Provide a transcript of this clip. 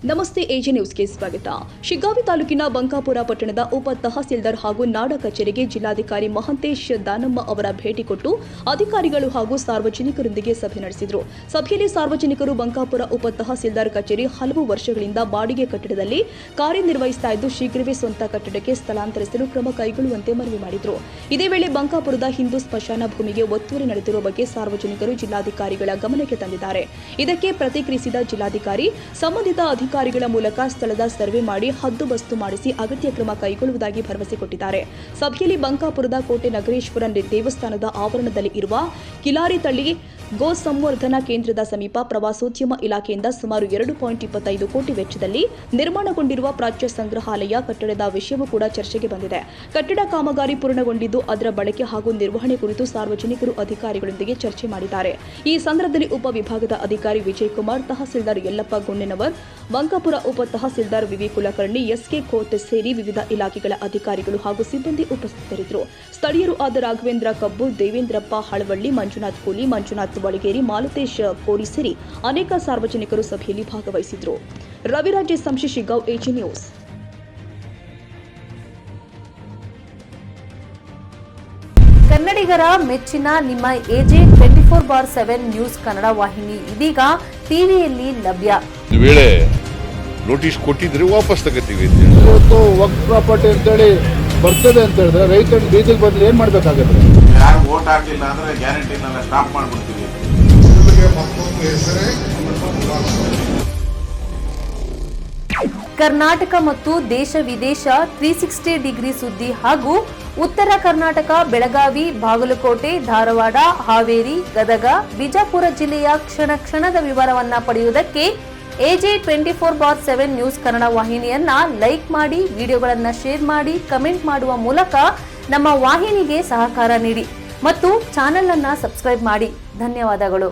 ನಮಸ್ತೆ ಎಜೆ ನ್ಯೂಸ್ಗೆ ಸ್ವಾಗತ. ಶಿಗ್ಗಾವಿ ತಾಲೂಕಿನ ಬಂಕಾಪುರ ಪಟ್ಟಣದ ಉಪ ತಹಸೀಲ್ದಾರ್ ಹಾಗೂ ನಾಡ ಕಚೇರಿಗೆ ಜಿಲ್ಲಾಧಿಕಾರಿ ಮಹಂತೇಶ್ ದಾನಮ್ಮ ಅವರ ಭೇಟಿ ಕೊಟ್ಟು ಅಧಿಕಾರಿಗಳು ಹಾಗೂ ಸಾರ್ವಜನಿಕರೊಂದಿಗೆ ಸಭೆ ನಡೆಸಿದರು. ಸಭೆಯಲ್ಲಿ ಸಾರ್ವಜನಿಕರು ಬಂಕಾಪುರ ಉಪ ತಹಸೀಲ್ದಾರ್ ಕಚೇರಿ ಹಲವು ವರ್ಷಗಳಿಂದ ಬಾಡಿಗೆ ಕಟ್ಟಡದಲ್ಲಿ ಕಾರ್ಯನಿರ್ವಹಿಸುತ್ತಾ ಇದ್ದು ಶೀಘ್ರವೇ ಸ್ವಂತ ಕಟ್ಟಡಕ್ಕೆ ಸ್ಥಳಾಂತರಿಸಲು ಕ್ರಮ ಕೈಗೊಳ್ಳುವಂತೆ ಮನವಿ ಮಾಡಿದರು. ಇದೇ ವೇಳೆ ಬಂಕಾಪುರದ ಹಿಂದೂ ಸ್ಮಶಾನ ಭೂಮಿಗೆ ಒತ್ತುವರಿ ನಡೆದಿರುವ ಬಗ್ಗೆ ಸಾರ್ವಜನಿಕರು ಜಿಲ್ಲಾಧಿಕಾರಿಗಳ ಗಮನಕ್ಕೆ ತಂದಿದ್ದಾರೆ. ಇದಕ್ಕೆ ಪ್ರತಿಕ್ರಿಯಿಸಿದ ಜಿಲ್ಲಾಧಿಕಾರಿ ಸಂಬಂಧಿತ ಅಧಿಕಾರಿಗಳ ಮೂಲಕ ಸ್ಥಳದ ಸರ್ವೆ ಮಾಡಿ ಹದ್ದುಬಸ್ತು ಮಾಡಿಸಿ ಅಗತ್ಯ ಕ್ರಮ ಕೈಗೊಳ್ಳುವುದಾಗಿ ಭರವಸೆ ಕೊಟ್ಟಿದ್ದಾರೆ. ಸಭೆಯಲ್ಲಿ ಬಂಕಾಪುರದ ಕೋಟೆ ನಗರೇಶ್ವರ ದೇವಸ್ಥಾನದ ಆವರಣದಲ್ಲಿ ಇರುವ ಕಿಲಾರಿ ತಳ್ಳಿ ಗೋ ಸಂವರ್ಧನಾ ಕೇಂದ್ರದ ಸಮೀಪ ಪ್ರವಾಸೋದ್ಯಮ ಇಲಾಖೆಯಿಂದ ಸುಮಾರು 2.25 ಕೋಟಿ ವೆಚ್ಚದಲ್ಲಿ ನಿರ್ಮಾಣಗೊಂಡಿರುವ ಪ್ರಾಚ್ಯ ಸಂಗ್ರಹಾಲಯ ಕಟ್ಟಡದ ವಿಷಯವೂ ಕೂಡ ಚರ್ಚೆಗೆ ಬಂದಿದೆ. ಕಟ್ಟಡ ಕಾಮಗಾರಿ ಪೂರ್ಣಗೊಂಡಿದ್ದು ಅದರ ಬಳಕೆ ಹಾಗೂ ನಿರ್ವಹಣೆ ಕುರಿತು ಸಾರ್ವಜನಿಕರು ಅಧಿಕಾರಿಗಳೊಂದಿಗೆ ಚರ್ಚೆ ಮಾಡಿದ್ದಾರೆ. ಈ ಸಂದರ್ಭದಲ್ಲಿ ಉಪವಿಭಾಗದ ಅಧಿಕಾರಿ ವಿಜಯಕುಮಾರ್, ತಹಸೀಲ್ದಾರ್ ಯಲ್ಲಪ್ಪ ಗುನ್ನೆನವರ್, ಬಂಕಾಪುರ ಉಪ ತಹಸೀಲ್ದಾರ್ ವಿವಿ ಕುಲಕರ್ಣಿ, ಎಸ್ಕೆ ಖೋತ್ ಸೇರಿ ವಿವಿಧ ಇಲಾಖೆಗಳ ಅಧಿಕಾರಿಗಳು ಹಾಗೂ ಸಿಬ್ಬಂದಿ ಉಪಸ್ಥಿತರಿದ್ದರು. ಸ್ಥಳೀಯರು ಆದ ರಾಘವೇಂದ್ರ ಕಬ್ಬು, ದೇವೇಂದ್ರಪ್ಪ ಹಳವಳ್ಳಿ, ಮಂಜುನಾಥ್ ಕೂಲಿ, ಮಂಜುನಾಥ್ ಬಳಗೇರಿ, ಮಾಲತೇಶ್ ಕೋರಿ ಸೇರಿ ಅನೇಕ ಸಾರ್ವಜನಿಕರು ಸಭೆಯಲ್ಲಿ ಭಾಗವಹಿಸಿದ್ರು. Raviraj Samshi, Shiggaon, AJ news. ಕನ್ನಡಿಗರ ಮೆಚ್ಚಿನ ನಿಮ್ಮ ಎಜೆ 24/7 ನ್ಯೂಸ್ ಕನ್ನಡ ವಾಹಿನಿ ಇದೀಗ ಟಿವಿಯಲ್ಲಿ ಲಭ್ಯ. ವೇಳೆ ನೋಟಿಸ್ ಕೊಟ್ಟಿದ್ರೆ ವಾಪಸ್ ತಗೋತೀವಿ. ಇವತ್ತು ವಕ್ಫ್ ಪ್ರಾಪರ್ಟಿ ಅಂತೇಳಿ ಬರ್ತದೆ ಅಂತ ಹೇಳಿದ್ರೆ ರೈತರ ಬೀದಿಗೆ ಬಂದ್ರೆ ಏನ್ ಮಾಡ್ಬೇಕಾಗುತ್ತೆ? ಯಾರು ವೋಟ್ ಹಾಕಿಲ್ಲ ಅಂದ್ರೆ ಗ್ಯಾರಂಟಿನೆಲ್ಲ ಸ್ಟಾಪ್ ಮಾಡ್ಬಿಡ್ತೀವಿ. ಕರ್ನಾಟಕ ಮತ್ತು ದೇಶ ವಿದೇಶ 360 ಡಿಗ್ರಿ ಸುದ್ದಿ ಹಾಗೂ ಉತ್ತರ ಕರ್ನಾಟಕ, ಬೆಳಗಾವಿ, ಬಾಗಲಕೋಟೆ, ಧಾರವಾಡ, ಹಾವೇರಿ, ಗದಗ, ಬಿಜಾಪುರ ಜಿಲ್ಲೆಯ ಕ್ಷಣ ಕ್ಷಣದ ವಿವರವನ್ನ ಪಡೆಯುವುದಕ್ಕೆ ಎಜೆ 24/7 ನ್ಯೂಸ್ ಕನ್ನಡ ವಾಹಿನಿಯನ್ನ ಲೈಕ್ ಮಾಡಿ, ವಿಡಿಯೋಗಳನ್ನ ಶೇರ್ ಮಾಡಿ, ಕಮೆಂಟ್ ಮಾಡುವ ಮೂಲಕ ನಮ್ಮ ವಾಹಿನಿಗೆ ಸಹಕಾರ ನೀಡಿ ಮತ್ತು ಚಾನೆಲ್ ಅನ್ನ ಸಬ್ಸ್ಕ್ರೈಬ್ ಮಾಡಿ. ಧನ್ಯವಾದಗಳು.